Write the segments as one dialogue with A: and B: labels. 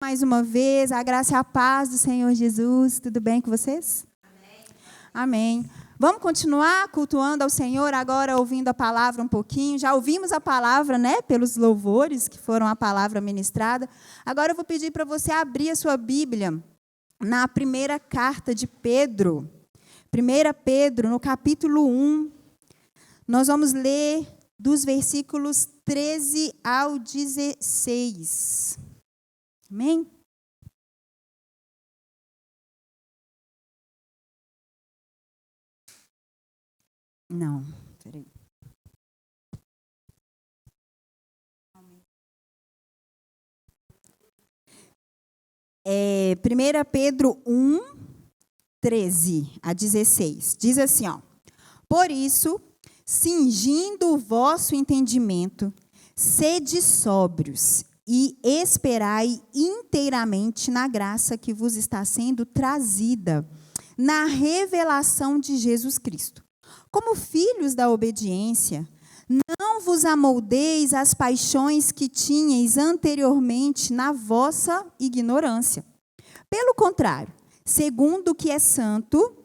A: Mais uma vez, a graça e a paz do Senhor Jesus. Tudo bem com vocês? Amém. Amém. Vamos continuar cultuando ao Senhor, agora ouvindo a palavra um pouquinho. Já ouvimos a palavra, né, pelos louvores que foram a palavra ministrada. Agora eu vou pedir para você abrir a sua Bíblia na primeira carta de Pedro. 1 Pedro, no capítulo 1. Nós vamos ler dos versículos 13 ao 16. Amém? Não, peraí. 1 Pedro 1, 13 a 16. Diz assim, ó. Por isso, cingindo o vosso entendimento, sede sóbrios e esperai inteiramente na graça que vos está sendo trazida, na revelação de Jesus Cristo. Como filhos da obediência, não vos amoldeis às paixões que tinhais anteriormente na vossa ignorância. Pelo contrário, segundo o que é santo,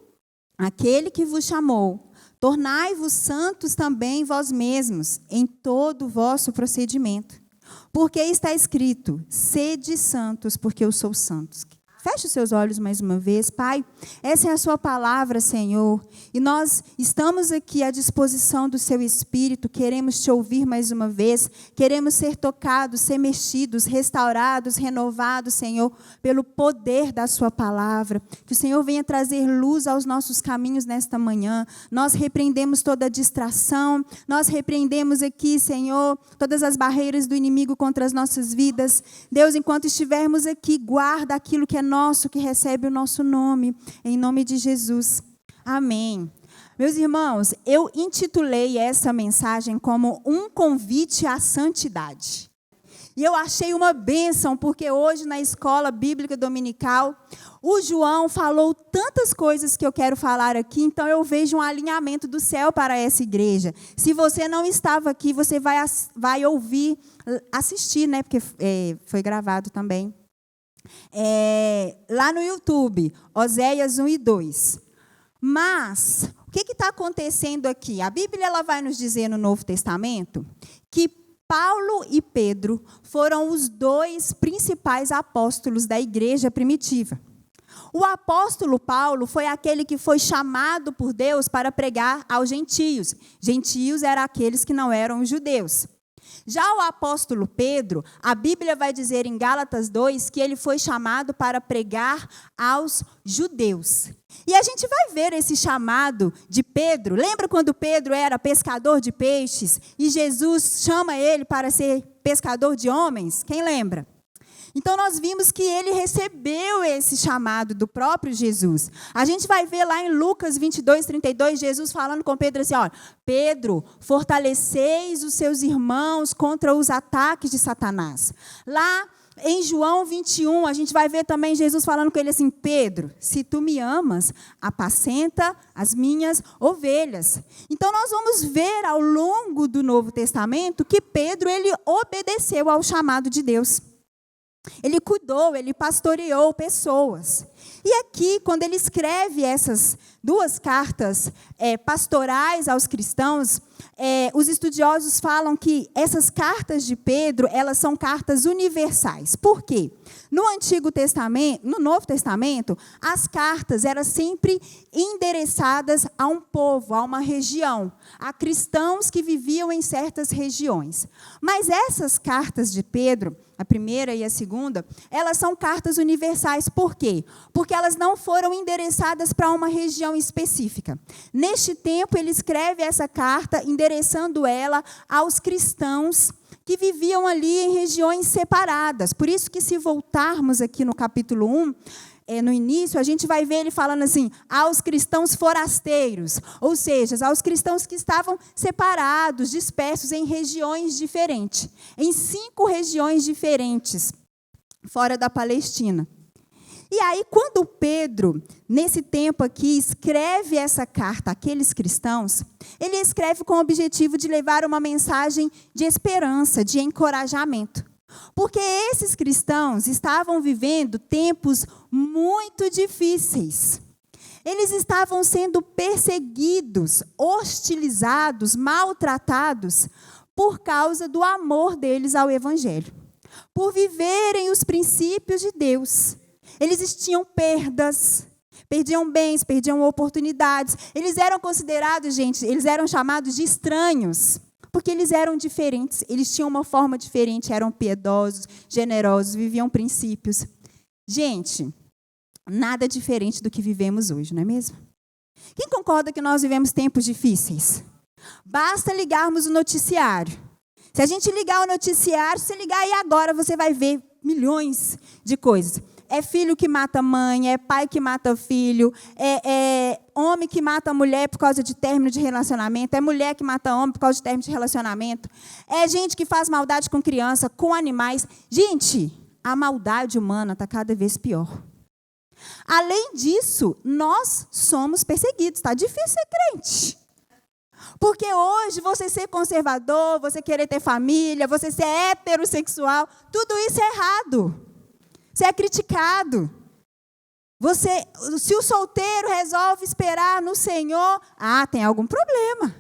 A: aquele que vos chamou, tornai-vos santos também vós mesmos, em todo o vosso procedimento. Porque está escrito, sede santos, porque eu sou santo. Feche os seus olhos mais uma vez, Pai. Essa é a sua palavra, Senhor. E nós estamos aqui à disposição do seu Espírito. Queremos te ouvir mais uma vez. Queremos ser tocados, ser mexidos, restaurados, renovados, Senhor, pelo poder da sua palavra. Que o Senhor venha trazer luz aos nossos caminhos nesta manhã. Nós repreendemos toda distração. Nós repreendemos aqui, Senhor, todas as barreiras do inimigo contra as nossas vidas. Deus, enquanto estivermos aqui, guarda aquilo que é nosso, que recebe o nosso nome, em nome de Jesus. Amém. Meus irmãos, eu intitulei essa mensagem como um convite à santidade. E eu achei uma bênção, porque hoje na escola bíblica dominical, o João falou tantas coisas que eu quero falar aqui, então eu vejo um alinhamento do céu para essa igreja. Se você não estava aqui, você vai ouvir, assistir, né? Porque foi gravado também. Lá no YouTube, Oséias 1 e 2. Mas, o que está acontecendo aqui? A Bíblia ela vai nos dizer no Novo Testamento que Paulo e Pedro foram os dois principais apóstolos da igreja primitiva. O apóstolo Paulo foi aquele que foi chamado por Deus para pregar aos gentios. Gentios eram aqueles que não eram judeus. Já o apóstolo Pedro, a Bíblia vai dizer em Gálatas 2 que ele foi chamado para pregar aos judeus. E a gente vai ver esse chamado de Pedro. Lembra quando Pedro era pescador de peixes e Jesus chama ele para ser pescador de homens? Quem lembra? Então, nós vimos que ele recebeu esse chamado do próprio Jesus. A gente vai ver lá em Lucas 22, 32, Jesus falando com Pedro assim, ó, Pedro, fortaleceis os seus irmãos contra os ataques de Satanás. Lá em João 21, a gente vai ver também Jesus falando com ele assim, Pedro, se tu me amas, apacenta as minhas ovelhas. Então, nós vamos ver ao longo do Novo Testamento que Pedro, ele obedeceu ao chamado de Deus. Ele cuidou, ele pastoreou pessoas. E aqui, quando ele escreve essas duas cartas pastorais aos cristãos, os estudiosos falam que essas cartas de Pedro, elas são cartas universais. Por quê? No Antigo Testamento, no Novo Testamento, as cartas eram sempre endereçadas a um povo, a uma região, a cristãos que viviam em certas regiões. Mas essas cartas de Pedro, a primeira e a segunda, elas são cartas universais. Por quê? Porque elas não foram endereçadas para uma região específica. Neste tempo, ele escreve essa carta, endereçando ela aos cristãos que viviam ali em regiões separadas. Por isso que, se voltarmos aqui no capítulo 1, no início, a gente vai ver ele falando assim, aos cristãos forasteiros, ou seja, aos cristãos que estavam separados, dispersos em regiões diferentes, em 5 regiões diferentes, fora da Palestina. E aí, quando Pedro, nesse tempo aqui, escreve essa carta àqueles cristãos, ele escreve com o objetivo de levar uma mensagem de esperança, de encorajamento. Porque esses cristãos estavam vivendo tempos muito difíceis. Eles estavam sendo perseguidos, hostilizados, maltratados por causa do amor deles ao Evangelho. Por viverem os princípios de Deus. Eles tinham perdas, perdiam bens, perdiam oportunidades. Eles eram considerados, gente, eles eram chamados de estranhos. Porque eles eram diferentes, eles tinham uma forma diferente, eram piedosos, generosos, viviam princípios. Gente, nada diferente do que vivemos hoje, não é mesmo? Quem concorda que nós vivemos tempos difíceis? Basta ligarmos o noticiário. Se a gente ligar o noticiário, se ligar aí agora, você vai ver milhões de coisas. É filho que mata mãe, é pai que mata filho, é homem que mata mulher por causa de término de relacionamento, é mulher que mata homem por causa de término de relacionamento, é gente que faz maldade com criança, com animais. Gente, a maldade humana está cada vez pior. Além disso, nós somos perseguidos. Está difícil ser crente. Porque hoje você ser conservador, você querer ter família, você ser heterossexual, tudo isso é errado. Você é criticado. Se o solteiro resolve esperar no Senhor, tem algum problema.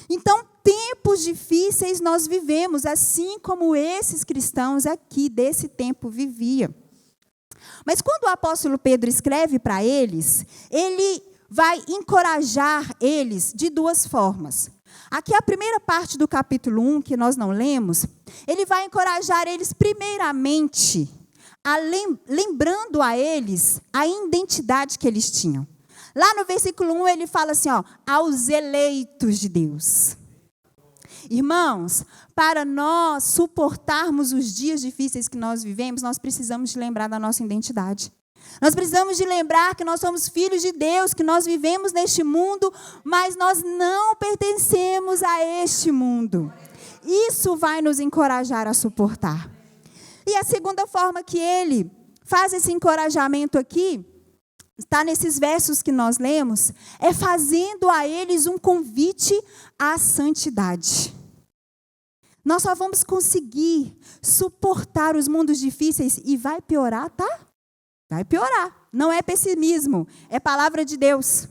A: Então, tempos difíceis nós vivemos, assim como esses cristãos aqui desse tempo viviam. Mas quando o apóstolo Pedro escreve para eles, ele vai encorajar eles de duas formas. Aqui a primeira parte do capítulo 1, que nós não lemos, ele vai encorajar eles primeiramente lembrando a eles a identidade que eles tinham. Lá no versículo 1 ele fala assim, aos eleitos de Deus. Irmãos, para nós suportarmos os dias difíceis que nós vivemos, nós precisamos de lembrar da nossa identidade. Nós precisamos de lembrar que nós somos filhos de Deus, que nós vivemos neste mundo, mas nós não pertencemos a este mundo. Isso vai nos encorajar a suportar. E a segunda forma que ele faz esse encorajamento aqui, está nesses versos que nós lemos, é fazendo a eles um convite à santidade. Nós só vamos conseguir suportar os mundos difíceis e vai piorar, tá? Vai piorar. Não é pessimismo, é palavra de Deus.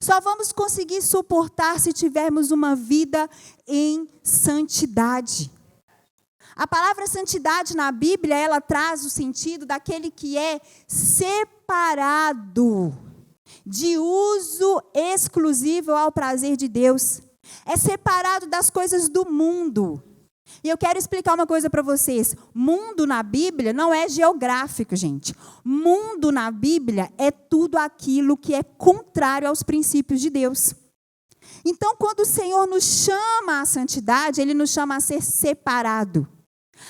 A: Só vamos conseguir suportar se tivermos uma vida em santidade. A palavra santidade na Bíblia, ela traz o sentido daquele que é separado, de uso exclusivo ao prazer de Deus. É separado das coisas do mundo. E eu quero explicar uma coisa para vocês. Mundo na Bíblia não é geográfico, gente. Mundo na Bíblia é tudo aquilo que é contrário aos princípios de Deus. Então, quando o Senhor nos chama à santidade, Ele nos chama a ser separado.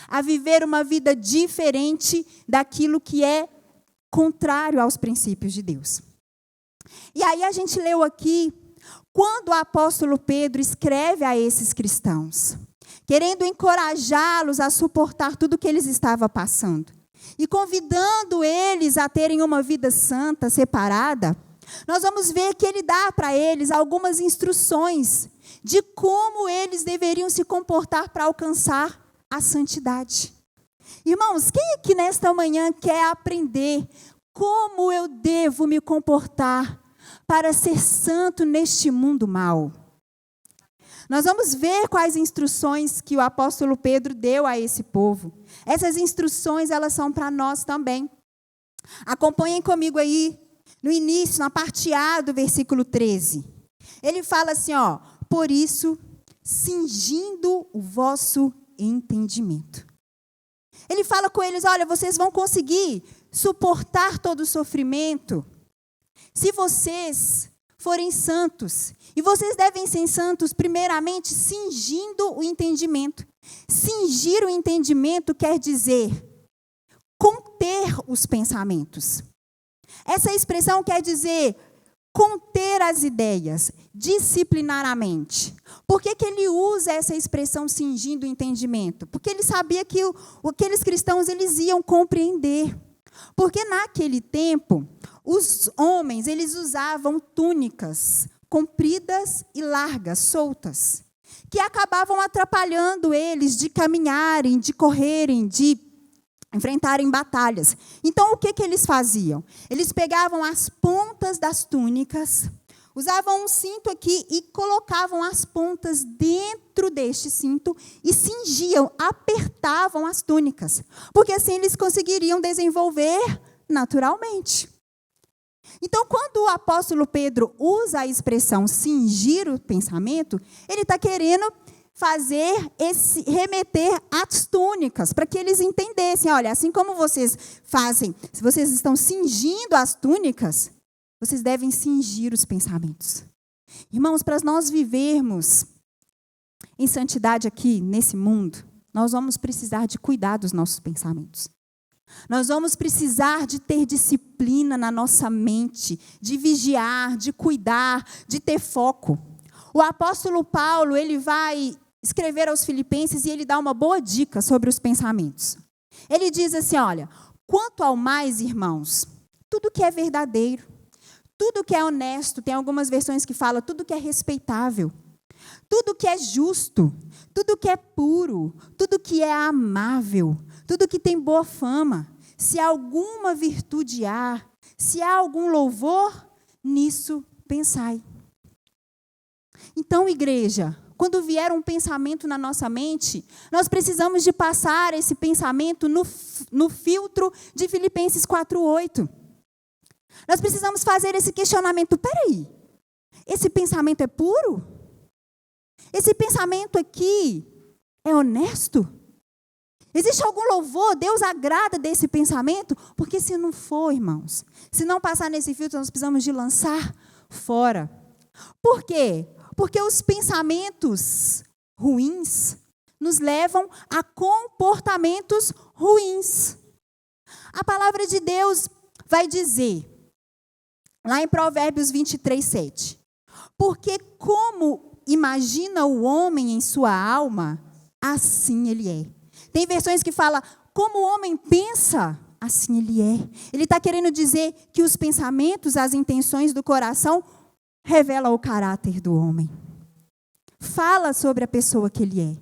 A: A viver uma vida diferente daquilo que é contrário aos princípios de Deus. E aí a gente leu aqui, quando o apóstolo Pedro escreve a esses cristãos, querendo encorajá-los a suportar tudo que eles estavam passando, e convidando eles a terem uma vida santa, separada, nós vamos ver que ele dá para eles algumas instruções de como eles deveriam se comportar para alcançar a santidade. Irmãos, quem aqui nesta manhã quer aprender como eu devo me comportar para ser santo neste mundo mau? Nós vamos ver quais instruções que o apóstolo Pedro deu a esse povo. Essas instruções, elas são para nós também. Acompanhem comigo aí, no início, na parte A do versículo 13. Ele fala assim, por isso, cingindo o vosso entendimento. Ele fala com eles, olha, vocês vão conseguir suportar todo o sofrimento se vocês forem santos. E vocês devem ser santos, primeiramente, cingindo o entendimento. Cingir o entendimento quer dizer conter os pensamentos. Essa expressão quer dizer conter as ideias, disciplinar a mente. Por que ele usa essa expressão cingindo o entendimento? Porque ele sabia que aqueles cristãos eles iam compreender. Porque naquele tempo, os homens eles usavam túnicas compridas e largas, soltas. que acabavam atrapalhando eles de caminharem, de correrem, de enfrentarem batalhas. Então, o que eles faziam? Eles pegavam as pontas das túnicas, usavam um cinto aqui e colocavam as pontas dentro deste cinto e cingiam, apertavam as túnicas, porque assim eles conseguiriam desenvolver naturalmente. Então, quando o apóstolo Pedro usa a expressão cingir o pensamento, ele está querendo remeter às túnicas, para que eles entendessem, olha, assim como vocês fazem, se vocês estão cingindo as túnicas, vocês devem cingir os pensamentos. Irmãos, para nós vivermos em santidade aqui, nesse mundo, nós vamos precisar de cuidar dos nossos pensamentos. Nós vamos precisar de ter disciplina na nossa mente, de vigiar, de cuidar, de ter foco. O apóstolo Paulo, ele vai escrever aos Filipenses e ele dá uma boa dica sobre os pensamentos. Ele diz assim, olha, quanto ao mais, irmãos, tudo que é verdadeiro, tudo que é honesto, tem algumas versões que falam tudo que é respeitável, tudo que é justo, tudo que é puro, tudo que é amável, tudo que tem boa fama, se alguma virtude há, se há algum louvor, nisso pensai. Então, igreja, quando vier um pensamento na nossa mente, nós precisamos de passar esse pensamento no filtro de Filipenses 4:8. Nós precisamos fazer esse questionamento, peraí, esse pensamento é puro? Esse pensamento aqui é honesto? Existe algum louvor? Deus agrada desse pensamento? Porque se não for, irmãos, se não passar nesse filtro, nós precisamos de lançar fora. Por quê? Porque os pensamentos ruins nos levam a comportamentos ruins. A palavra de Deus vai dizer, lá em Provérbios 23:7, porque como imagina o homem em sua alma, assim ele é. Tem versões que falam, como o homem pensa, assim ele é. Ele está querendo dizer que os pensamentos, as intenções do coração, revelam o caráter do homem. Fala sobre a pessoa que ele é.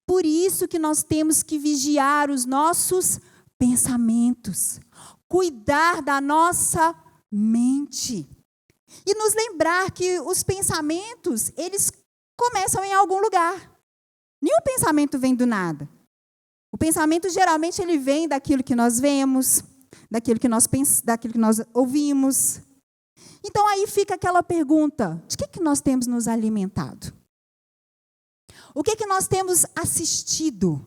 A: Por isso que nós temos que vigiar os nossos pensamentos, cuidar da nossa mente. E nos lembrar que os pensamentos, eles começam em algum lugar. Nenhum pensamento vem do nada. O pensamento, geralmente, ele vem daquilo que nós vemos, daquilo que nós ouvimos. Então, aí fica aquela pergunta, de que nós temos nos alimentado? O que nós temos assistido?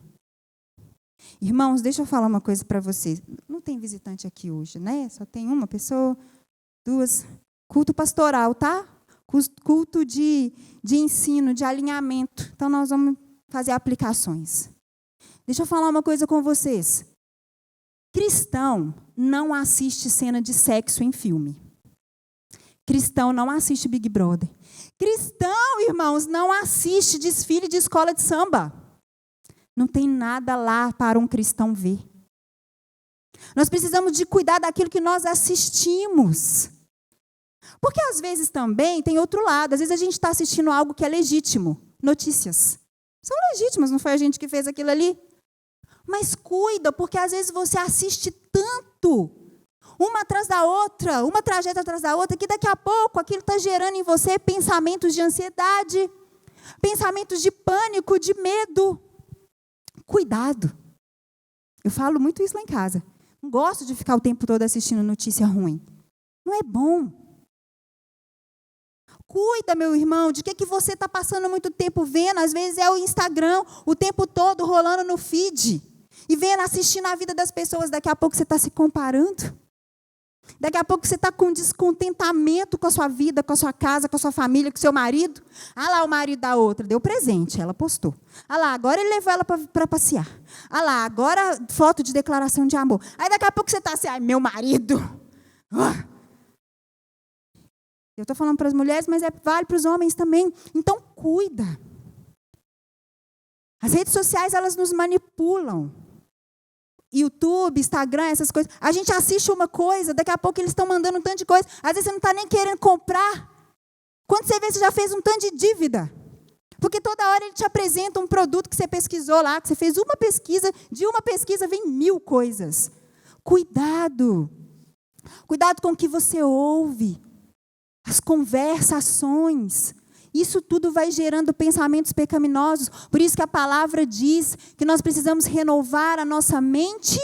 A: Irmãos, deixa eu falar uma coisa para vocês. Não tem visitante aqui hoje, né? Só tem uma pessoa, duas. Culto pastoral, tá? Culto de ensino, de alinhamento. Então, nós vamos fazer aplicações. Deixa eu falar uma coisa com vocês. Cristão não assiste cena de sexo em filme. Cristão não assiste Big Brother. Cristão, irmãos, não assiste desfile de escola de samba. Não tem nada lá para um cristão ver. Nós precisamos de cuidar daquilo que nós assistimos. Porque às vezes também tem outro lado. Às vezes a gente está assistindo algo que é legítimo. Notícias. São legítimas, não foi a gente que fez aquilo ali? Mas cuida, porque às vezes você assiste tanto, uma atrás da outra, uma tragédia atrás da outra, que daqui a pouco aquilo está gerando em você pensamentos de ansiedade, pensamentos de pânico, de medo. Cuidado. Eu falo muito isso lá em casa. Não gosto de ficar o tempo todo assistindo notícia ruim. Não é bom. Cuida, meu irmão, de que você está passando muito tempo vendo. Às vezes é o Instagram, o tempo todo rolando no feed. E vendo, assistindo a vida das pessoas. Daqui a pouco você está se comparando. Daqui a pouco você está com descontentamento com a sua vida, com a sua casa, com a sua família, com o seu marido. Ah lá, o marido da outra deu presente, ela postou. Ah lá, agora ele levou ela para passear. Ah lá, agora foto de declaração de amor. Aí daqui a pouco você está assim, ai, meu marido. Eu estou falando para as mulheres, mas vale para os homens também. Então, cuida. As redes sociais, elas nos manipulam. YouTube, Instagram, essas coisas. A gente assiste uma coisa, daqui a pouco eles estão mandando um tanto de coisa. Às vezes você não está nem querendo comprar. Quando você vê, você já fez um tanto de dívida. Porque toda hora ele te apresenta um produto que você pesquisou lá, que você fez uma pesquisa, de uma pesquisa vem 1000 coisas. Cuidado. Cuidado com o que você ouve. As conversações. Isso tudo vai gerando pensamentos pecaminosos. Por isso que a palavra diz que nós precisamos renovar a nossa mente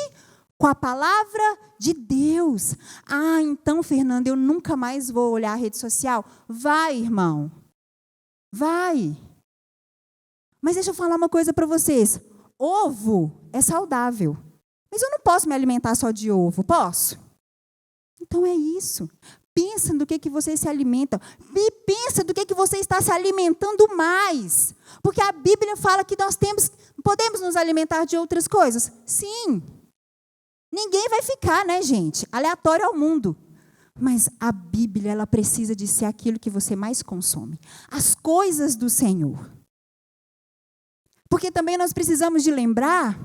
A: com a palavra de Deus. Ah, então, Fernanda, eu nunca mais vou olhar a rede social? Vai, irmão. Vai. Mas deixa eu falar uma coisa para vocês. Ovo é saudável. Mas eu não posso me alimentar só de ovo, posso? Então é isso. Pensa do que você se alimenta. E pensa do que você está se alimentando mais. Porque a Bíblia fala que nós podemos nos alimentar de outras coisas. Sim. Ninguém vai ficar, né, gente? Aleatório ao mundo. Mas a Bíblia, ela precisa de ser aquilo que você mais consome. As coisas do Senhor. Porque também nós precisamos de lembrar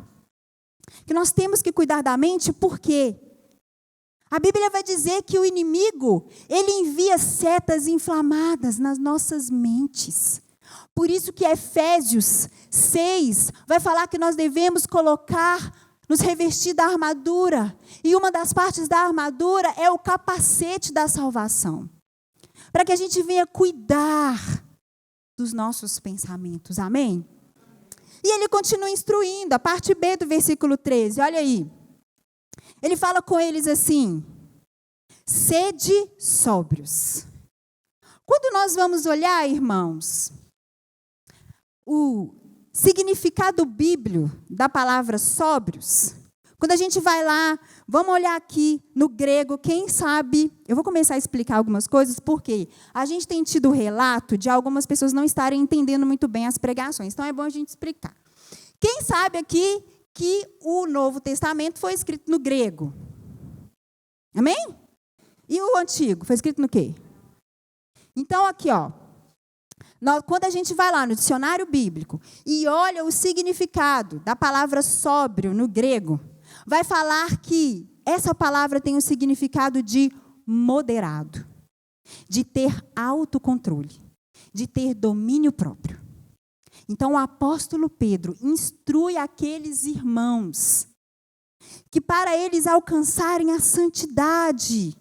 A: que nós temos que cuidar da mente, por quê? A Bíblia vai dizer que o inimigo, ele envia setas inflamadas nas nossas mentes. Por isso que Efésios 6 vai falar que nós devemos nos revestir da armadura. E uma das partes da armadura é o capacete da salvação. Para que a gente venha cuidar dos nossos pensamentos. Amém? E ele continua instruindo, a parte B do versículo 13, olha aí. Ele fala com eles assim: sede sóbrios. Quando nós vamos olhar, irmãos, o significado bíblico da palavra sóbrios, quando a gente vai lá, vamos olhar aqui no grego, quem sabe, eu vou começar a explicar algumas coisas, porque a gente tem tido relato de algumas pessoas não estarem entendendo muito bem as pregações, então é bom a gente explicar. Quem sabe aqui que o Novo Testamento foi escrito no grego? Amém? E o Antigo, foi escrito no quê? Então, aqui, ó, quando a gente vai lá no dicionário bíblico e olha o significado da palavra sóbrio no grego, vai falar que essa palavra tem o significado de moderado, de ter autocontrole, de ter domínio próprio. Então, o apóstolo Pedro instrui aqueles irmãos que para eles alcançarem a santidade,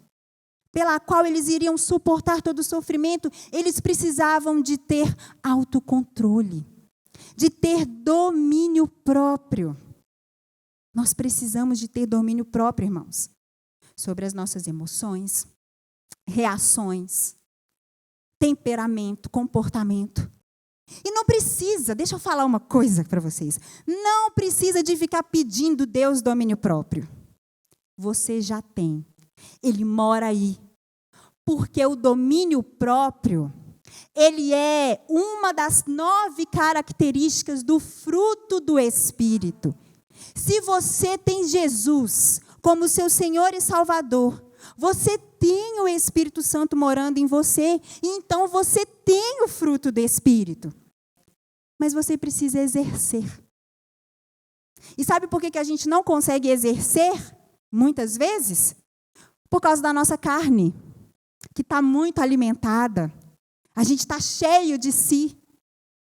A: pela qual eles iriam suportar todo o sofrimento, eles precisavam de ter autocontrole, de ter domínio próprio. Nós precisamos de ter domínio próprio, irmãos, sobre as nossas emoções, reações, temperamento, comportamento. E não precisa, deixa eu falar uma coisa para vocês, não precisa de ficar pedindo Deus domínio próprio. Você já tem. Ele mora aí. Porque o domínio próprio, ele é uma das 9 características do fruto do Espírito. Se você tem Jesus como seu Senhor e Salvador, você tem o Espírito Santo morando em você, então você tem o fruto do Espírito. Mas você precisa exercer. E sabe por que a gente não consegue exercer, muitas vezes? Por causa da nossa carne, que está muito alimentada. A gente está cheio de si.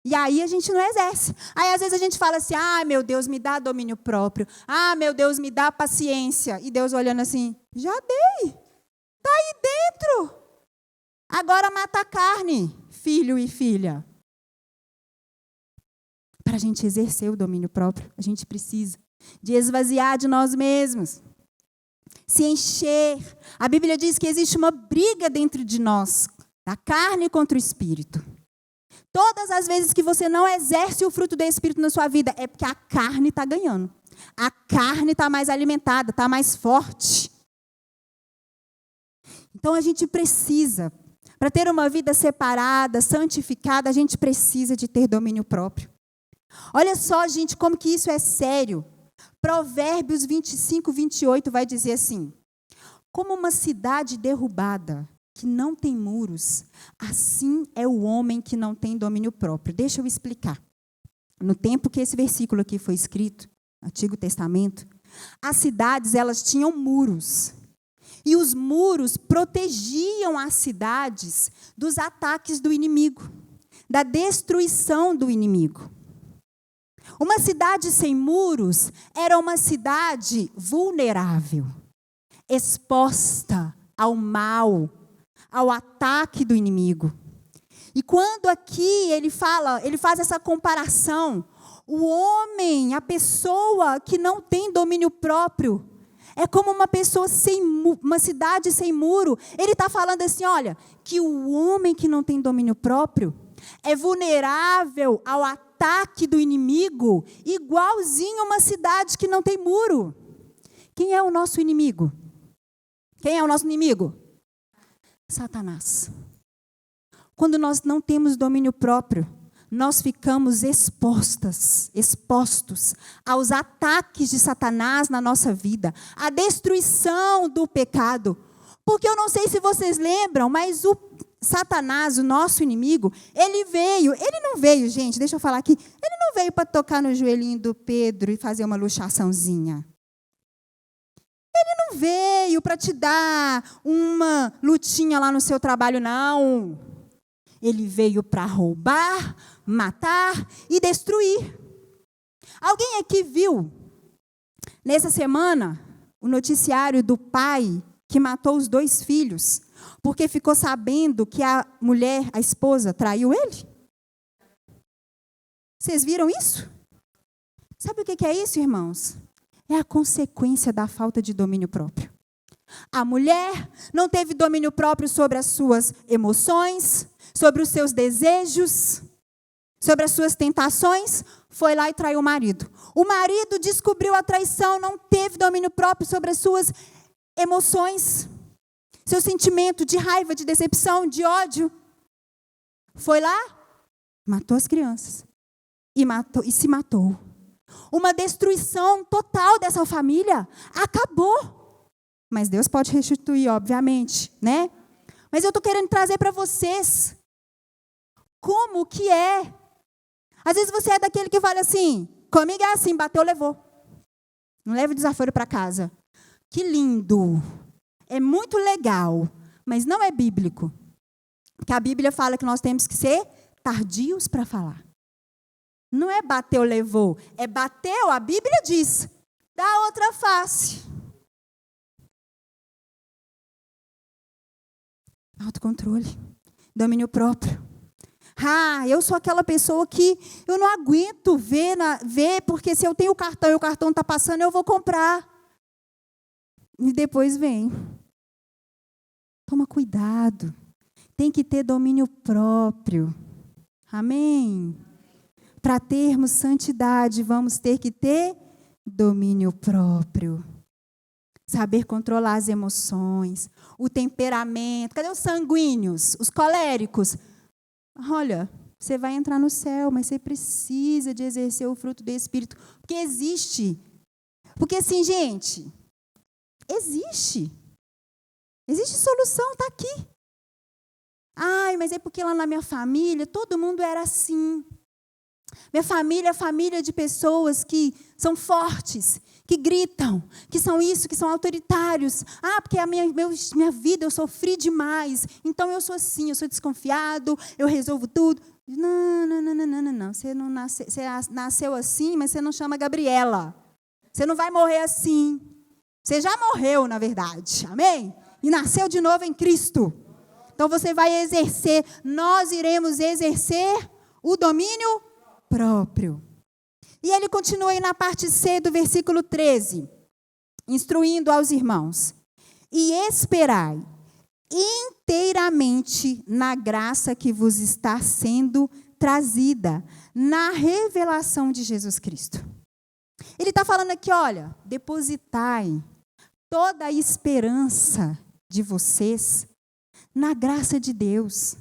A: E aí a gente não exerce. Aí às vezes a gente fala assim, meu Deus, me dá domínio próprio. Meu Deus, me dá paciência. E Deus olhando assim, já dei. Está aí dentro. Agora mata a carne, filho e filha. Para a gente exercer o domínio próprio, a gente precisa de esvaziar de nós mesmos. Se encher. A Bíblia diz que existe uma briga dentro de nós, da carne contra o Espírito. Todas as vezes que você não exerce o fruto do Espírito na sua vida, é porque a carne está ganhando. A carne está mais alimentada, está mais forte. Então a gente precisa, para ter uma vida separada, santificada, a gente precisa de ter domínio próprio. Olha só, gente, como que isso é sério. Provérbios 25, 28 vai dizer assim: como uma cidade derrubada, que não tem muros, assim é o homem que não tem domínio próprio. Deixa eu explicar. No tempo que esse versículo aqui foi escrito, no Antigo Testamento, as cidades, elas tinham muros. E os muros protegiam as cidades dos ataques do inimigo. da destruição do inimigo. Uma cidade sem muros era uma cidade vulnerável, exposta ao mal, ao ataque do inimigo. E quando aqui ele faz essa comparação, o homem, a pessoa que não tem domínio próprio, é como uma cidade sem muro. Ele está falando assim, olha, que o homem que não tem domínio próprio é vulnerável ao ataque do inimigo, igualzinho uma cidade que não tem muro. Quem é o nosso inimigo? Quem é o nosso inimigo? Satanás. Quando nós não temos domínio próprio, nós ficamos expostos aos ataques de Satanás na nossa vida, à destruição do pecado. Porque eu não sei se vocês lembram, mas o Satanás, o nosso inimigo, ele não veio, gente, deixa eu falar aqui, ele não veio para tocar no joelhinho do Pedro e fazer uma luxaçãozinha. Ele não veio para te dar uma lutinha lá no seu trabalho, não. Ele veio para roubar, matar e destruir. Alguém aqui viu, nessa semana, o noticiário do pai que matou os 2 filhos, porque ficou sabendo que a mulher, a esposa, traiu ele? Vocês viram isso? Sabe o que é isso, irmãos? É a consequência da falta de domínio próprio. A mulher não teve domínio próprio sobre as suas emoções, sobre os seus desejos, sobre as suas tentações, foi lá e traiu o marido. O marido descobriu a traição, não teve domínio próprio sobre as suas emoções, seu sentimento de raiva, de decepção, de ódio. Foi lá, matou as crianças e se matou. Uma destruição total dessa família. Acabou. Mas Deus pode restituir, obviamente, né? Mas eu estou querendo trazer para vocês como que é. Às vezes você é daquele que fala assim, comigo é assim, bateu, levou. Não leva o desaforo para casa. Que lindo. É muito legal, mas não é bíblico. Porque a Bíblia fala que nós temos que ser tardios para falar. Não é bateu, levou. É bateu, a Bíblia diz, dá outra face. Autocontrole, domínio próprio. Eu sou aquela pessoa que eu não aguento ver, porque se eu tenho o cartão e o cartão está passando, eu vou comprar. E depois vem. Toma cuidado. Tem que ter domínio próprio. Amém? Para termos santidade, vamos ter que ter domínio próprio. Saber controlar as emoções, o temperamento. Cadê os sanguíneos, os coléricos? Olha, você vai entrar no céu, mas você precisa de exercer o fruto do Espírito. Porque existe. Porque assim, gente, existe. Existe solução, está aqui. Mas é porque lá na minha família, todo mundo era assim. Minha família é família de pessoas que são fortes, que gritam, que são isso, que são autoritários. Porque a minha vida eu sofri demais, então eu sou assim, eu sou desconfiado, eu resolvo tudo. Não. Você nasceu assim, mas você não chama Gabriela. Você não vai morrer assim. Você já morreu, na verdade. Amém? E nasceu de novo em Cristo. Então você vai exercer, nós iremos exercer o domínio próprio. E ele continua aí na parte C do versículo 13, instruindo aos irmãos. E esperai inteiramente na graça que vos está sendo trazida, na revelação de Jesus Cristo. Ele está falando aqui, olha, depositai toda a esperança de vocês na graça de Deus,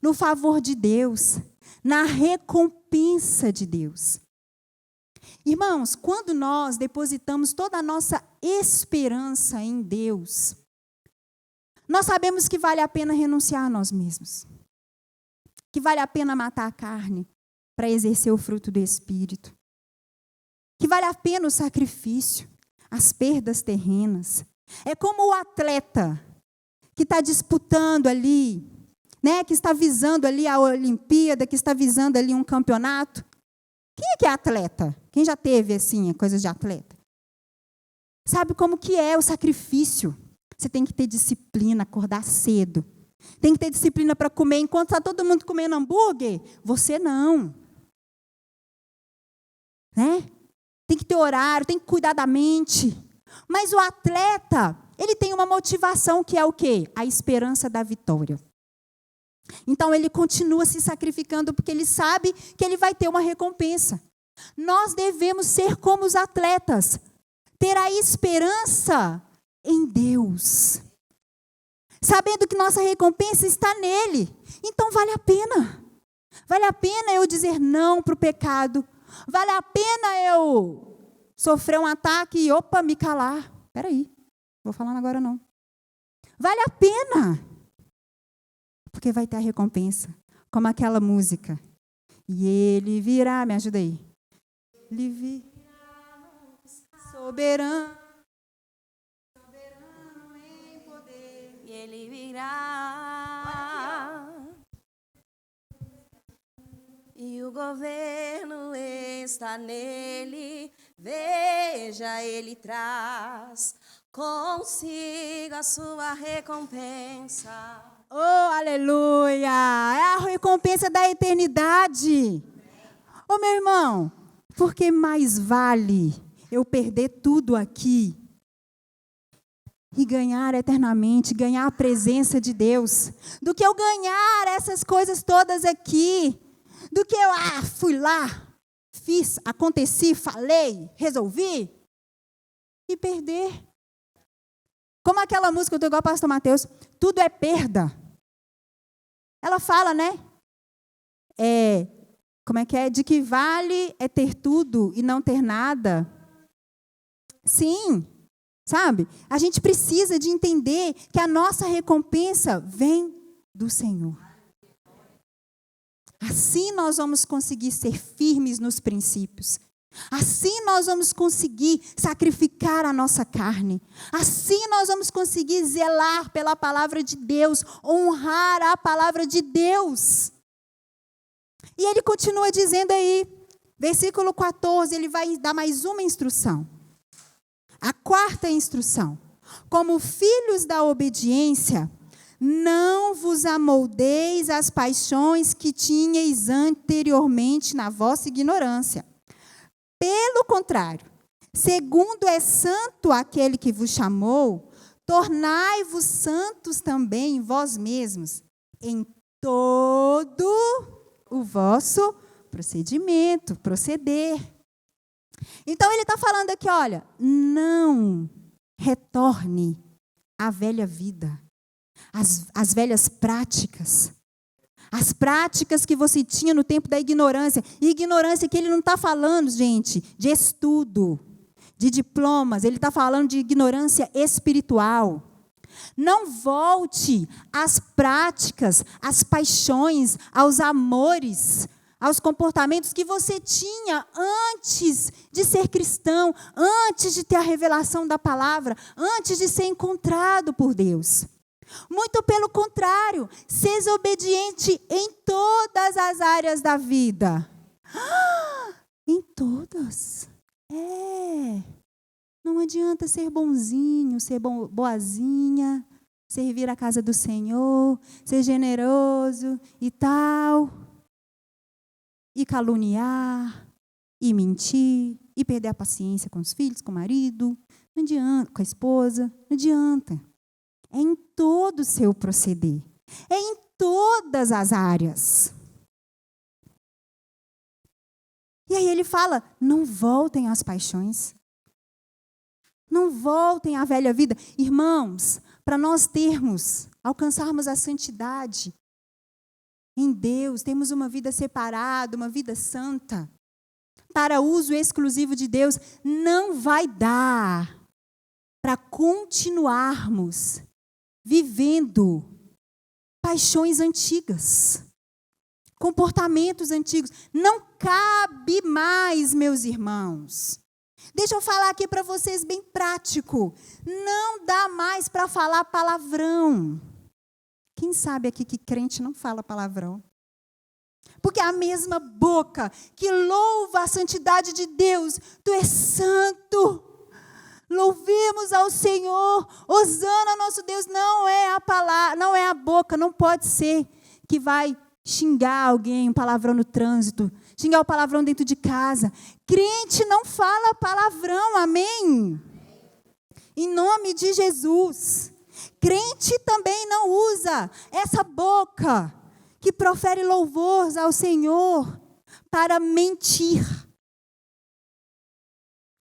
A: no favor de Deus, na recompensa de Deus. Irmãos, quando nós depositamos toda a nossa esperança em Deus, nós sabemos que vale a pena renunciar a nós mesmos, que vale a pena matar a carne para exercer o fruto do Espírito, que vale a pena o sacrifício, as perdas terrenas. É como o atleta que está disputando ali né, que está visando ali a Olimpíada, que está visando ali um campeonato. Quem é que é atleta? Quem já teve, assim, coisas de atleta? Sabe como que é o sacrifício? Você tem que ter disciplina, acordar cedo. Tem que ter disciplina para comer. Enquanto está todo mundo comendo hambúrguer, você não. Né? Tem que ter horário, tem que cuidar da mente. Mas o atleta, ele tem uma motivação que é o quê? A esperança da vitória. Então, ele continua se sacrificando porque ele sabe que ele vai ter uma recompensa. Nós devemos ser como os atletas. Ter a esperança em Deus. Sabendo que nossa recompensa está nele. Então, vale a pena. Vale a pena eu dizer não para o pecado. Vale a pena eu sofrer um ataque e, me calar. Espera aí, não vou falar agora não. Vale a pena. Porque vai ter a recompensa. Como aquela música. E ele virá, me ajuda aí. Ele virá soberano em poder.
B: E ele virá. E o governo está nele. Veja, ele traz consigo a sua recompensa.
A: Oh, aleluia! É a recompensa da eternidade. Oh, meu irmão, porque mais vale eu perder tudo aqui e ganhar eternamente, ganhar a presença de Deus, do que eu ganhar essas coisas todas aqui, do que eu, fui lá, fiz, aconteci, falei, resolvi, e perder. Como aquela música, eu estou igual ao pastor Mateus, tudo é perda. Ela fala, né? Como é que é? De que vale é ter tudo e não ter nada. Sim, sabe? A gente precisa de entender que a nossa recompensa vem do Senhor. Assim nós vamos conseguir ser firmes nos princípios. Assim nós vamos conseguir sacrificar a nossa carne. Assim nós vamos conseguir zelar pela palavra de Deus, honrar a palavra de Deus. E ele continua dizendo aí, versículo 14, ele vai dar mais uma instrução. A quarta instrução. Como filhos da obediência, não vos amoldeis às paixões que tinhais anteriormente na vossa ignorância. Pelo contrário, segundo é santo aquele que vos chamou, tornai-vos santos também vós mesmos, em todo o vosso proceder. Então, ele está falando aqui, olha, não retorne à velha vida, às velhas práticas. As práticas que você tinha no tempo da ignorância. E ignorância que ele não está falando, gente, de estudo, de diplomas. Ele está falando de ignorância espiritual. Não volte às práticas, às paixões, aos amores, aos comportamentos que você tinha antes de ser cristão, antes de ter a revelação da palavra, antes de ser encontrado por Deus. Muito pelo contrário, seja obediente em todas as áreas da vida. Em todas. Não adianta ser bonzinho, ser boazinha, servir a casa do Senhor, ser generoso e tal, e caluniar, e mentir, e perder a paciência com os filhos, com o marido, não adianta, com a esposa, não adianta. É em todo o seu proceder. É em todas as áreas. E aí ele fala, não voltem às paixões. Não voltem à velha vida. Irmãos, para nós alcançarmos a santidade em Deus, temos uma vida separada, uma vida santa, para uso exclusivo de Deus, não vai dar para continuarmos vivendo paixões antigas, comportamentos antigos. Não cabe mais, meus irmãos. Deixa eu falar aqui para vocês bem prático. Não dá mais para falar palavrão. Quem sabe aqui que crente não fala palavrão? Porque a mesma boca que louva a santidade de Deus, tu és santo. Louvemos ao Senhor, hosana nosso Deus, não é a palavra, não é a boca, não pode ser que vai xingar alguém, um palavrão no trânsito, xingar o palavrão dentro de casa. Crente não fala palavrão, amém? Em nome de Jesus. Crente também não usa essa boca que profere louvores ao Senhor para mentir.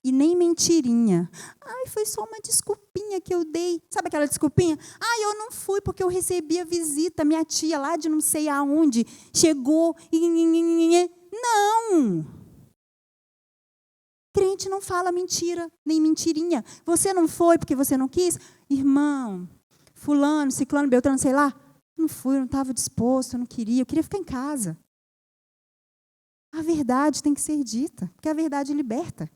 A: E nem mentirinha. Ai, foi só uma desculpinha que eu dei. Sabe aquela desculpinha? Ai, eu não fui porque eu recebi a visita. Minha tia lá de não sei aonde chegou. Não. Crente não fala mentira, nem mentirinha. Você não foi porque você não quis? Irmão, fulano, ciclano, beltrano, sei lá. Não fui, eu não estava disposto, eu não queria. Eu queria ficar em casa. A verdade tem que ser dita, porque a verdade liberta.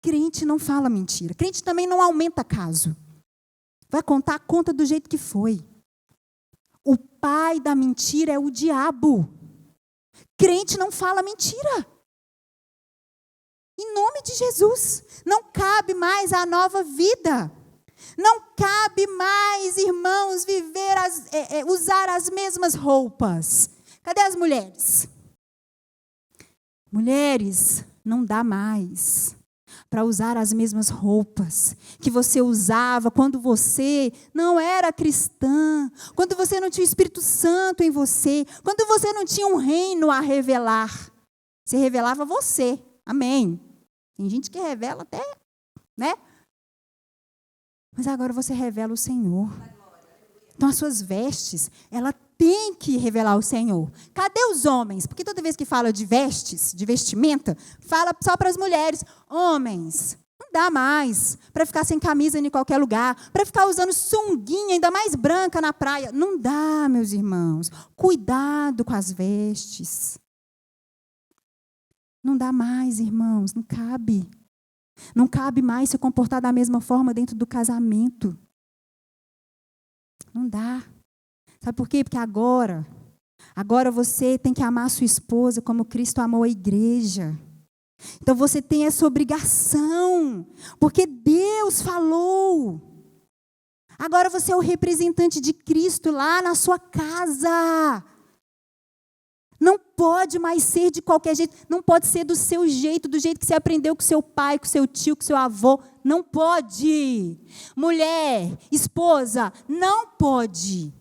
A: Crente não fala mentira. Crente também não aumenta caso. Vai contar a conta do jeito que foi. O pai da mentira é o diabo. Crente não fala mentira. Em nome de Jesus. Não cabe mais a nova vida. Não cabe mais, irmãos, usar as mesmas roupas. Cadê as mulheres? Mulheres, não dá mais para usar as mesmas roupas que você usava quando você não era cristã, quando você não tinha o Espírito Santo em você, quando você não tinha um reino a revelar. Você revelava você, amém. Tem gente que revela até, né? Mas agora você revela o Senhor. Então as suas vestes, ela tem que revelar o Senhor. Cadê os homens? Porque toda vez que fala de vestes, de vestimenta, fala só para as mulheres. Homens, não dá mais para ficar sem camisa em qualquer lugar, para ficar usando sunguinha, ainda mais branca na praia. Não dá, meus irmãos. Cuidado com as vestes. Não dá mais, irmãos, não cabe. Não cabe mais se comportar da mesma forma dentro do casamento. Não dá. Sabe por quê? Porque agora você tem que amar a sua esposa como Cristo amou a igreja. Então você tem essa obrigação, porque Deus falou. Agora você é o representante de Cristo lá na sua casa. Não pode mais ser de qualquer jeito, não pode ser do seu jeito, do jeito que você aprendeu com seu pai, com seu tio, com seu avô. Não pode. Mulher, esposa, não pode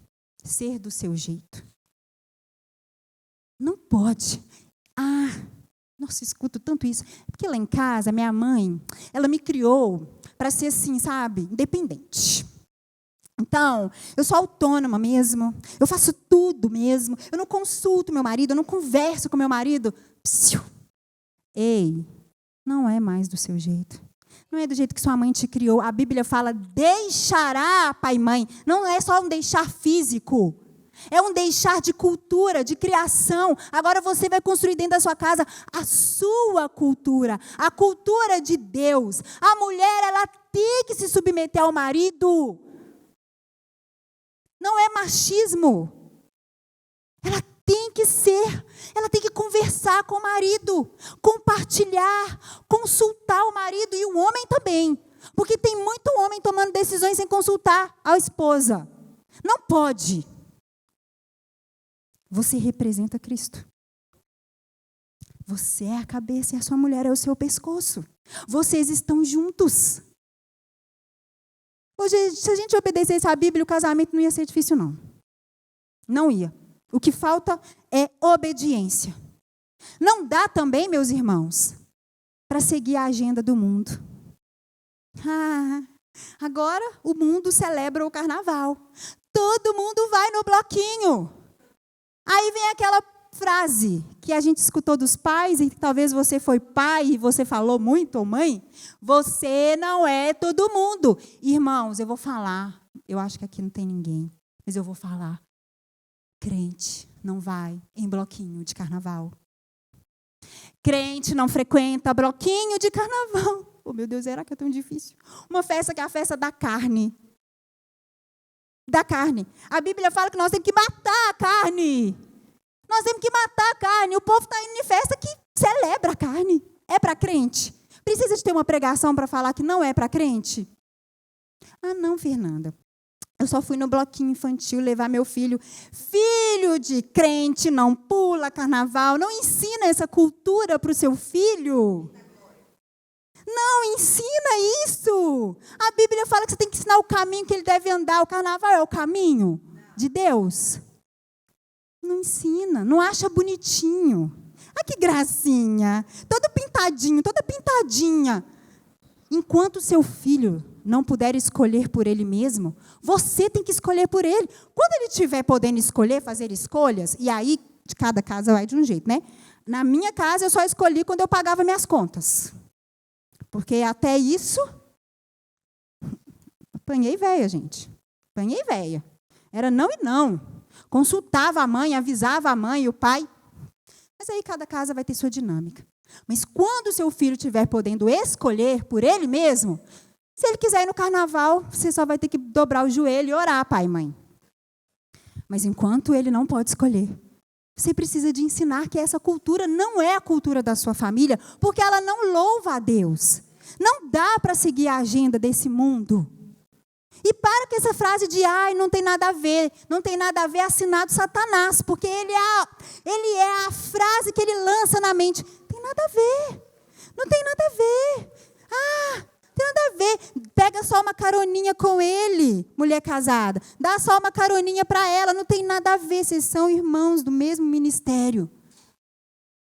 A: ser do seu jeito. Não pode. Nossa, escuto tanto isso. Porque lá em casa, minha mãe, ela me criou para ser assim, sabe, independente. Então, eu sou autônoma mesmo, eu faço tudo mesmo, eu não consulto meu marido, eu não converso com meu marido. Psiu. Ei, não é mais do seu jeito. Não é do jeito que sua mãe te criou. A Bíblia fala, deixará pai e mãe. Não é só um deixar físico. É um deixar de cultura, de criação. Agora você vai construir dentro da sua casa a sua cultura. A cultura de Deus. A mulher, ela tem que se submeter ao marido. Não é machismo. Ela tem que ser. Ela tem que conversar com o marido. Compartilhar. Consultar o marido e o homem também. Porque tem muito homem tomando decisões sem consultar a esposa. Não pode. Você representa Cristo. Você é a cabeça e a sua mulher é o seu pescoço. Vocês estão juntos. Hoje, se a gente obedecesse a Bíblia, o casamento não ia ser difícil, não. Não ia. O que falta é obediência. Não dá também, meus irmãos, para seguir a agenda do mundo. Agora o mundo celebra o carnaval. Todo mundo vai no bloquinho. Aí vem aquela frase que a gente escutou dos pais, e talvez você foi pai e você falou muito, ou mãe, você não é todo mundo. Irmãos, eu vou falar, eu acho que aqui não tem ninguém, mas eu vou falar. Crente não vai em bloquinho de carnaval. Crente não frequenta bloquinho de carnaval. Oh, meu Deus, será que é tão difícil? Uma festa que é a festa da carne. da carne. A Bíblia fala que nós temos que matar a carne. Nós temos que matar a carne. O povo está indo em festa que celebra a carne. É para crente? Precisa de ter uma pregação para falar que não é para crente? Ah, não, Fernanda. Eu só fui no bloquinho infantil levar meu filho. Filho de crente não pula carnaval. Não ensina essa cultura para o seu filho. Não ensina isso. A Bíblia fala que você tem que ensinar o caminho que ele deve andar. O carnaval é o caminho de Deus? Não ensina, não acha bonitinho. Ah, que gracinha. Todo pintadinho, toda pintadinha. Enquanto o seu filho não puder escolher por ele mesmo, você tem que escolher por ele. Quando ele estiver podendo escolher, fazer escolhas, e aí de cada casa vai de um jeito, né? Na minha casa eu só escolhi quando eu pagava minhas contas. Porque até isso, apanhei véia, gente. Apanhei véia. Era não e não. Consultava a mãe, avisava a mãe e o pai. Mas aí cada casa vai ter sua dinâmica. Mas quando o seu filho estiver podendo escolher por ele mesmo, se ele quiser ir no carnaval, você só vai ter que dobrar o joelho e orar, pai e mãe. Mas enquanto ele não pode escolher, você precisa de ensinar que essa cultura não é a cultura da sua família, porque ela não louva a Deus. Não dá para seguir a agenda desse mundo. E para com essa frase de, não tem nada a ver, não tem nada a ver, assinado Satanás, porque ele é a frase que ele lança na mente. Tem nada a ver, não tem nada a ver. Tem nada a ver. Pega só uma caroninha com ele, mulher casada. Dá só uma caroninha para ela, não tem nada a ver, vocês são irmãos do mesmo ministério.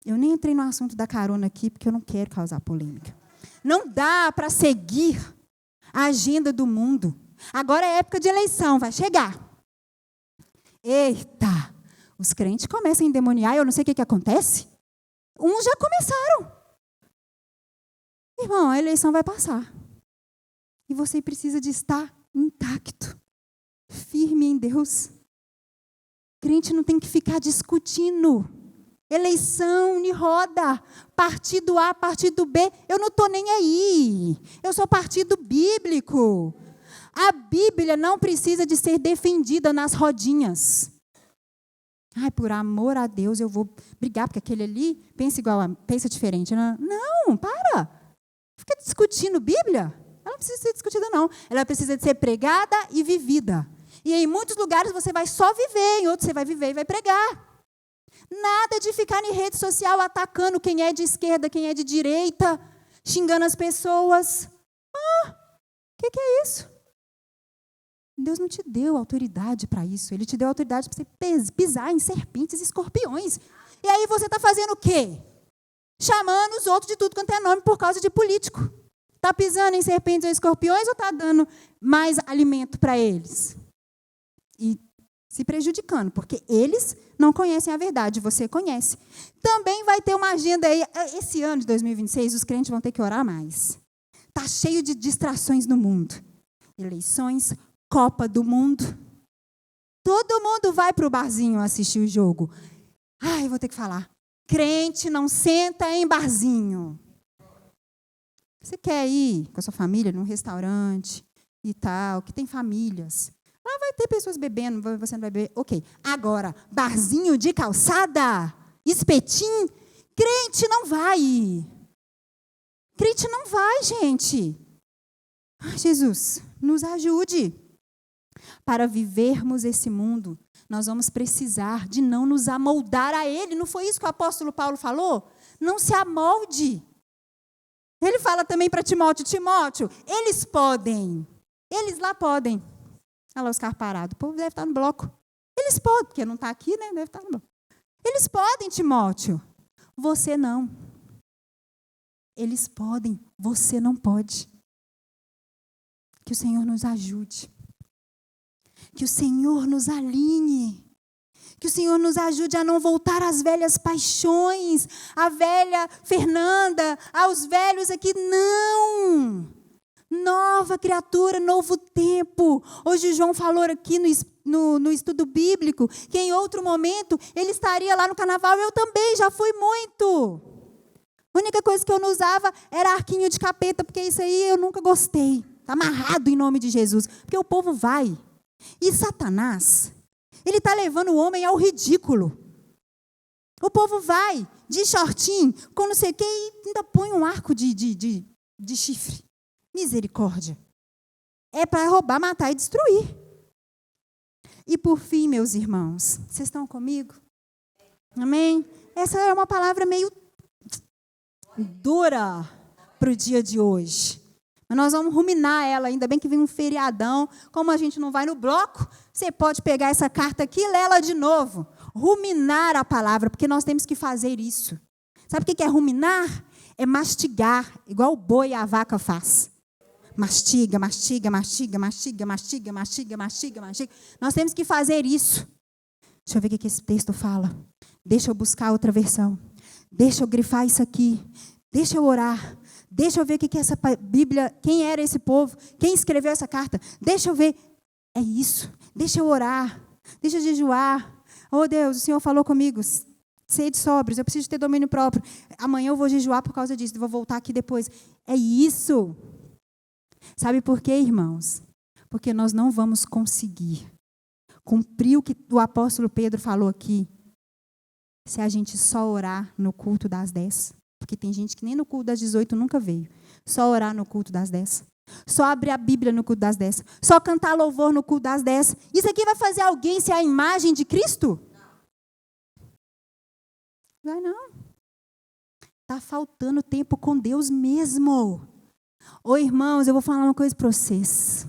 A: Eu nem entrei no assunto da carona aqui, porque eu não quero causar polêmica. Não dá para seguir a agenda do mundo. Agora é época de eleição, vai chegar. Eita, os crentes começam a endemoniar, eu não sei o que acontece. Uns já começaram. Irmão, a eleição vai passar. E você precisa de estar intacto, firme em Deus. Crente não tem que ficar discutindo. Eleição de roda, partido A, partido B, eu não estou nem aí. Eu sou partido bíblico. A Bíblia não precisa de ser defendida nas rodinhas. Por amor a Deus, eu vou brigar, porque aquele ali pensa diferente. Não, para. Fica discutindo Bíblia. Ela não precisa ser discutida, não. Ela precisa de ser pregada e vivida. E em muitos lugares você vai só viver, em outros você vai viver e vai pregar. Nada de ficar em rede social atacando quem é de esquerda, quem é de direita, xingando as pessoas. O que é isso? Deus não te deu autoridade para isso. Ele te deu autoridade para você pisar em serpentes e escorpiões. E aí você está fazendo o quê? Chamando os outros de tudo quanto é nome por causa de político. Está pisando em serpentes ou escorpiões ou está dando mais alimento para eles? E se prejudicando, porque eles não conhecem a verdade, você conhece. Também vai ter uma agenda aí. Esse ano de 2026, os crentes vão ter que orar mais. Está cheio de distrações no mundo. Eleições, Copa do Mundo. Todo mundo vai para o barzinho assistir o jogo. Eu vou ter que falar. Crente não senta em barzinho. Você quer ir com a sua família num restaurante e tal, que tem famílias. Lá vai ter pessoas bebendo, você não vai beber. Ok. Agora, barzinho de calçada, espetinho, crente não vai. Crente não vai, gente. Jesus, nos ajude. Para vivermos esse mundo, nós vamos precisar de não nos amoldar a ele. Não foi isso que o apóstolo Paulo falou? Não se amolde. Ele fala também para Timóteo, eles podem. Eles lá podem. Olha lá os carros parados. O povo deve estar no bloco. Eles podem, porque não está aqui, né? Deve estar no bloco. Eles podem, Timóteo. Você não. Eles podem, você não pode. Que o Senhor nos ajude. Que o Senhor nos alinhe. Que o Senhor nos ajude a não voltar às velhas paixões, à velha Fernanda, aos velhos aqui. Não! Nova criatura, novo tempo. Hoje o João falou aqui no estudo bíblico que em outro momento ele estaria lá no carnaval. Eu também já fui muito. A única coisa que eu não usava era arquinho de capeta, porque isso aí eu nunca gostei. Está amarrado em nome de Jesus. Porque o povo vai. E Satanás, ele está levando o homem ao ridículo. O povo vai de shortinho, com não sei o quê, e ainda põe um arco de chifre. Misericórdia. É para roubar, matar e destruir. E por fim, meus irmãos, vocês estão comigo? Amém? Essa é uma palavra meio dura para o dia de hoje. Mas nós vamos ruminar ela, ainda bem que vem um feriadão. Como a gente não vai no bloco, você pode pegar essa carta aqui e ler ela de novo. Ruminar a palavra, porque nós temos que fazer isso. Sabe o que é ruminar? É mastigar, igual o boi e a vaca faz. Mastiga, mastiga, mastiga, mastiga, mastiga, mastiga, mastiga, mastiga. Nós temos que fazer isso. Deixa eu ver o que esse texto fala. Deixa eu buscar outra versão. Deixa eu grifar isso aqui. Deixa eu orar. Deixa eu ver o que é essa Bíblia, quem era esse povo, quem escreveu essa carta. Deixa eu ver. É isso. Deixa eu orar. Deixa eu jejuar. Oh, Deus, o Senhor falou comigo. Sede sóbrios, eu preciso ter domínio próprio. Amanhã eu vou jejuar por causa disso. Vou voltar aqui depois. É isso. Sabe por quê, irmãos? Porque nós não vamos conseguir cumprir o que o apóstolo Pedro falou aqui se a gente só orar no culto das 10. Porque tem gente que nem no culto das 18 nunca veio. Só orar no culto das 10. Só abrir a Bíblia no culto das 10. Só cantar louvor no culto das 10. Isso aqui vai fazer alguém ser a imagem de Cristo? Vai não. Está faltando tempo com Deus mesmo. Ô irmãos, eu vou falar uma coisa para vocês.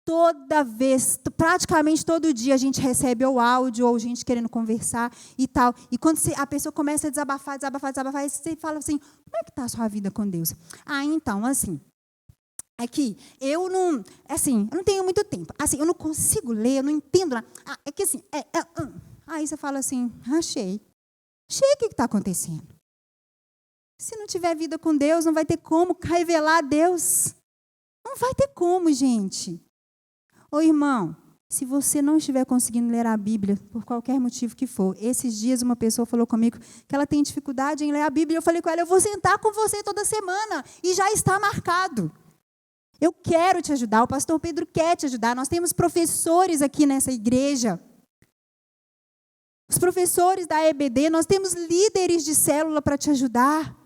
A: Toda vez, praticamente todo dia, a gente recebe ou áudio, ou gente querendo conversar e tal. E quando a pessoa começa a desabafar, você fala assim, como é que está a sua vida com Deus? Ah, então, assim, é que eu não tenho muito tempo. Assim, eu não consigo ler, eu não entendo nada. Ah, é que assim, Aí você fala assim, achei. O que está acontecendo? Se não tiver vida com Deus, não vai ter como revelar a Deus. Não vai ter como, gente. Ô irmão, se você não estiver conseguindo ler a Bíblia, por qualquer motivo que for, esses dias uma pessoa falou comigo que ela tem dificuldade em ler a Bíblia. Eu falei com ela, eu vou sentar com você toda semana. E já está marcado. Eu quero te ajudar, o pastor Pedro quer te ajudar. Nós temos professores aqui nessa igreja. Os professores da EBD, nós temos líderes de célula para te ajudar.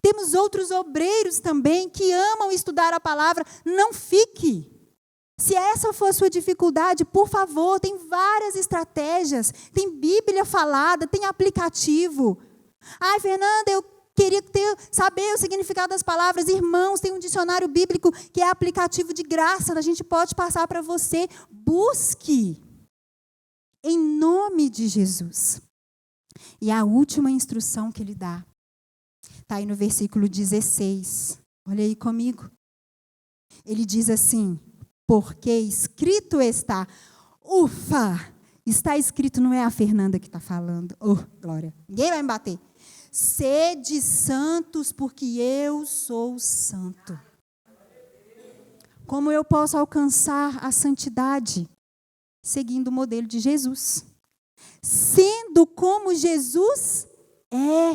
A: Temos outros obreiros também que amam estudar a palavra. Não fique. Se essa for a sua dificuldade, por favor, tem várias estratégias. Tem Bíblia falada, tem aplicativo. Ai, Fernanda, eu queria saber o significado das palavras. Irmãos, tem um dicionário bíblico que é aplicativo de graça. A gente pode passar para você. Busque. Em nome de Jesus. E a última instrução que ele dá está aí no versículo 16. Olha aí comigo. Ele diz assim, porque escrito está. Ufa! Está escrito, não é a Fernanda que está falando. Oh, glória. Ninguém vai me bater. Sede santos, porque eu sou santo. Como eu posso alcançar a santidade? Seguindo o modelo de Jesus. Sendo como Jesus é.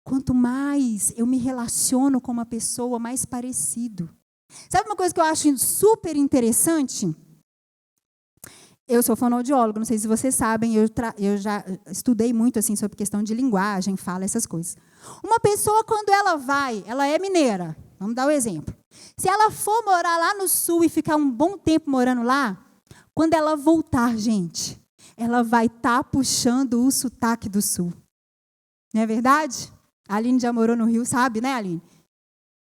A: Quanto mais eu me relaciono com uma pessoa, mais parecido. Sabe uma coisa que eu acho super interessante? Eu sou fonoaudiólogo, não sei se vocês sabem, eu já estudei muito assim, sobre questão de linguagem, fala, essas coisas. Uma pessoa, quando ela é mineira, vamos dar um exemplo. Se ela for morar lá no sul e ficar um bom tempo morando lá, quando ela voltar, gente, ela vai estar puxando o sotaque do sul. Não é verdade? A Aline já morou no Rio, sabe, né, Aline?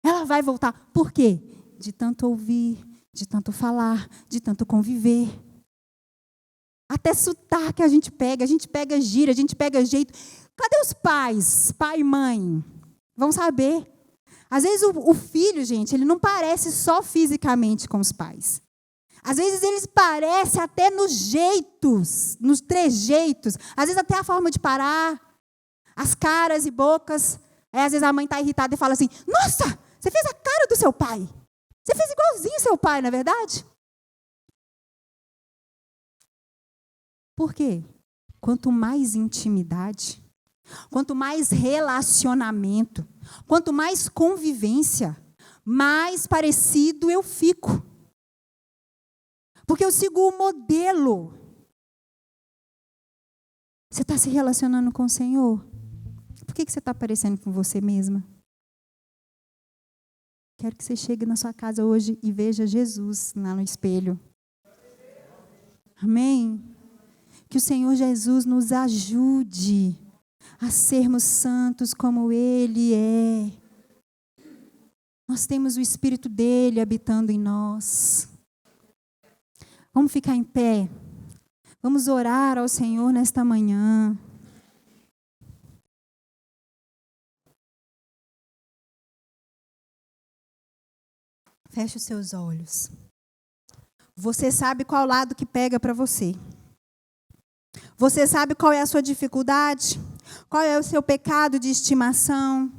A: Ela vai voltar. Por quê? De tanto ouvir, de tanto falar, de tanto conviver. Até sotaque a gente pega gíria, a gente pega jeito. Cadê os pais, pai e mãe? Vão saber. Às vezes o filho, gente, ele não parece só fisicamente com os pais. Às vezes eles parecem até nos jeitos, nos trejeitos. Às vezes até a forma de parar, as caras e bocas. Aí, às vezes a mãe está irritada e fala assim, nossa, você fez a cara do seu pai. Você fez igualzinho seu pai, não é verdade? Por quê? Quanto mais intimidade, quanto mais relacionamento, quanto mais convivência, mais parecido eu fico. Porque eu sigo o modelo. Você está se relacionando com o Senhor? Por que você está parecendo com você mesma? Quero que você chegue na sua casa hoje e veja Jesus lá no espelho. Amém? Que o Senhor Jesus nos ajude a sermos santos como Ele é. Nós temos o Espírito dEle habitando em nós. Vamos ficar em pé. Vamos orar ao Senhor nesta manhã. Feche os seus olhos. Você sabe qual lado que pega para você. Você sabe qual é a sua dificuldade? Qual é o seu pecado de estimação?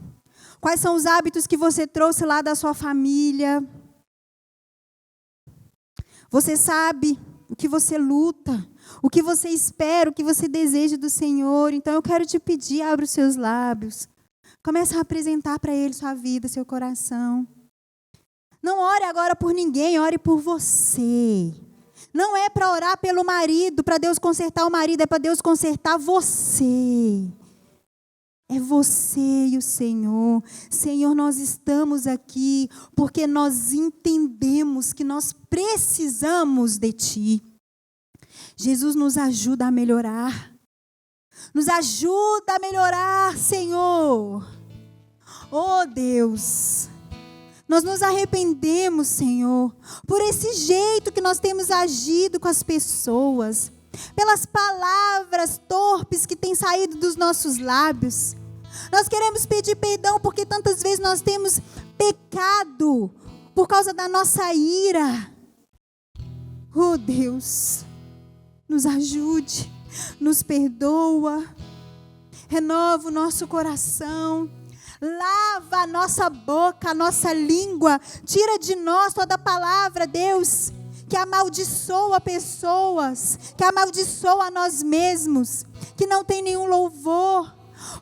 A: Quais são os hábitos que você trouxe lá da sua família? Você sabe o que você luta, o que você espera, o que você deseja do Senhor. Então eu quero te pedir, abre os seus lábios. Comece a apresentar para Ele sua vida, seu coração. Não ore agora por ninguém, ore por você. Não é para orar pelo marido, para Deus consertar o marido, é para Deus consertar você. É você e o Senhor. Senhor, nós estamos aqui porque nós entendemos que nós precisamos de Ti. Jesus nos ajuda a melhorar. Nos ajuda a melhorar, Senhor. Oh, Deus. Nós nos arrependemos, Senhor, por esse jeito que nós temos agido com as pessoas, pelas palavras torpes que têm saído dos nossos lábios. Nós queremos pedir perdão porque tantas vezes nós temos pecado por causa da nossa ira. Oh, Deus, nos ajude, nos perdoa, renova o nosso coração. Lava a nossa boca, a nossa língua. Tira de nós toda palavra, Deus, que amaldiçoa pessoas, que amaldiçoa a nós mesmos, que não tem nenhum louvor.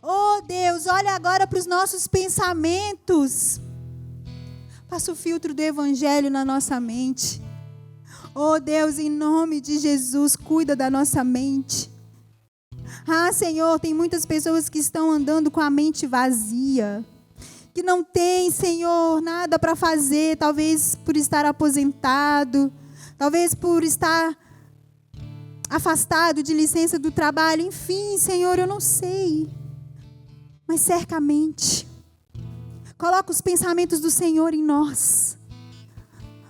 A: Oh, Deus, olha agora para os nossos pensamentos. Passa o filtro do Evangelho na nossa mente. Oh, Deus, em nome de Jesus, cuida da nossa mente. Ah, Senhor, tem muitas pessoas que estão andando com a mente vazia, que não tem, Senhor, nada para fazer, talvez por estar aposentado, talvez por estar afastado de licença do trabalho, enfim, Senhor, eu não sei. Mas cerca a mente. Coloca os pensamentos do Senhor em nós.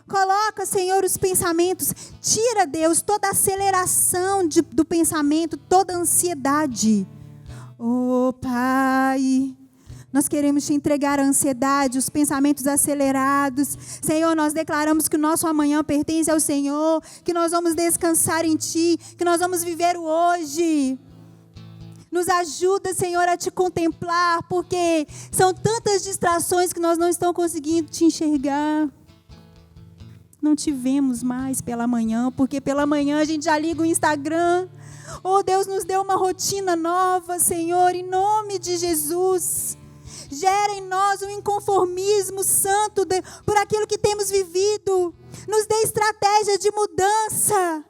A: Coloca, Senhor, os pensamentos. Tira, Deus, toda a aceleração do pensamento, toda a ansiedade. Oh, Pai, nós queremos Te entregar a ansiedade, os pensamentos acelerados. Senhor, nós declaramos que o nosso amanhã pertence ao Senhor, que nós vamos descansar em Ti, que nós vamos viver o hoje. Nos ajuda, Senhor, a Te contemplar, porque são tantas distrações que nós não estamos conseguindo Te enxergar. Não te vemos mais pela manhã, porque pela manhã a gente já liga o Instagram. Oh, Deus nos deu uma rotina nova, Senhor, em nome de Jesus. Gera em nós um inconformismo santo por aquilo que temos vivido. Nos dê estratégia de mudança.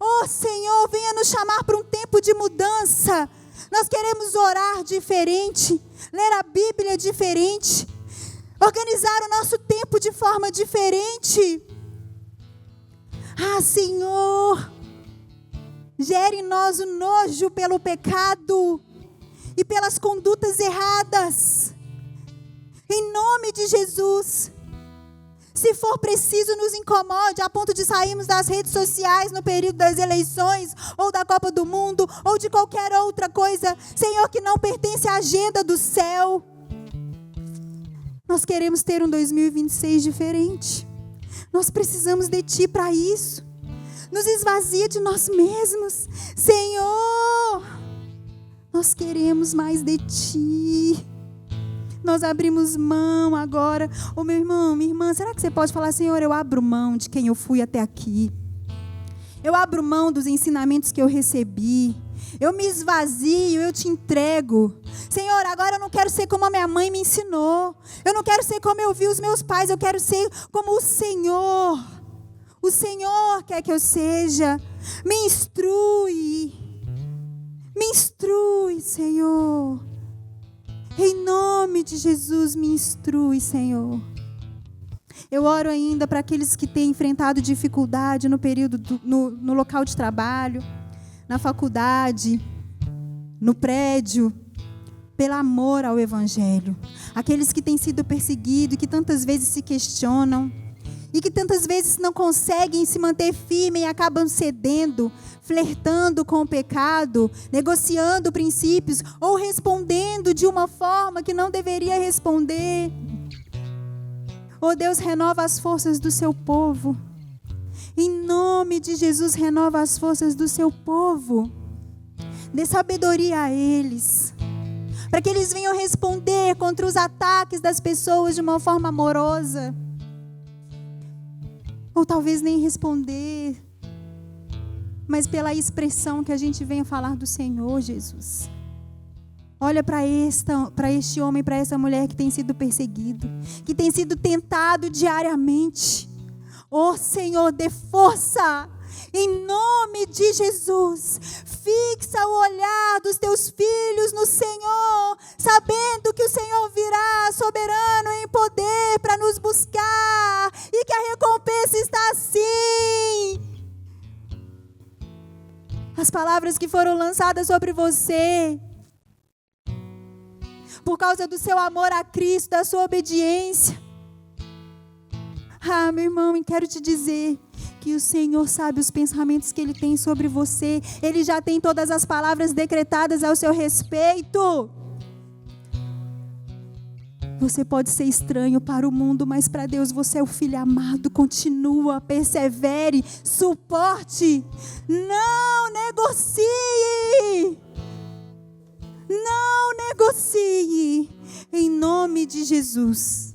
A: Oh, Senhor, venha nos chamar para um tempo de mudança. Nós queremos orar diferente, ler a Bíblia diferente, organizar o nosso tempo de forma diferente. Ah, Senhor, gere em nós o nojo pelo pecado e pelas condutas erradas. Em nome de Jesus. Se for preciso, nos incomode a ponto de sairmos das redes sociais no período das eleições, ou da Copa do Mundo, ou de qualquer outra coisa, Senhor, que não pertence à agenda do céu. Nós queremos ter um 2026 diferente. Nós precisamos de Ti para isso. Nos esvazia de nós mesmos. Senhor, nós queremos mais de Ti. Nós abrimos mão agora. Ô, meu irmão, minha irmã, será que você pode falar, Senhor, eu abro mão de quem eu fui até aqui. Eu abro mão dos ensinamentos que eu recebi. Eu me esvazio, eu Te entrego. Senhor, agora eu não quero ser como a minha mãe me ensinou. Eu não quero ser como eu vi os meus pais. Eu quero ser como o Senhor. o Senhor quer que eu seja. Me instrui, Senhor. Em nome de Jesus, me instrui, Senhor. Eu oro ainda para aqueles que têm enfrentado dificuldade no período no local de trabalho, na faculdade, no prédio, pelo amor ao Evangelho. Aqueles que têm sido perseguidos, que tantas vezes se questionam e que tantas vezes não conseguem se manter firmes e acabam cedendo, flertando com o pecado, negociando princípios ou respondendo de uma forma que não deveria responder. Oh Deus, renova as forças do seu povo. Em nome de Jesus, renova as forças do seu povo. Dê sabedoria a eles, para que eles venham responder contra os ataques das pessoas de uma forma amorosa. Ou talvez nem responder, mas pela expressão que a gente venha falar do Senhor, Jesus. Olha para este homem, para essa mulher que tem sido perseguido, que tem sido tentado diariamente. Oh Senhor, dê força, em nome de Jesus. Fixa o olhar dos teus filhos no Senhor, sabendo que o Senhor virá soberano em poder para nos buscar e que a recompensa está assim. As palavras que foram lançadas sobre você, por causa do seu amor a Cristo, da sua obediência. Ah, meu irmão, eu quero te dizer que o Senhor sabe os pensamentos que Ele tem sobre você. Ele já tem todas as palavras decretadas ao seu respeito. Você pode ser estranho para o mundo, mas para Deus você é o filho amado. Continua, persevere, suporte. Não negocie. Não negocie. Em nome de Jesus.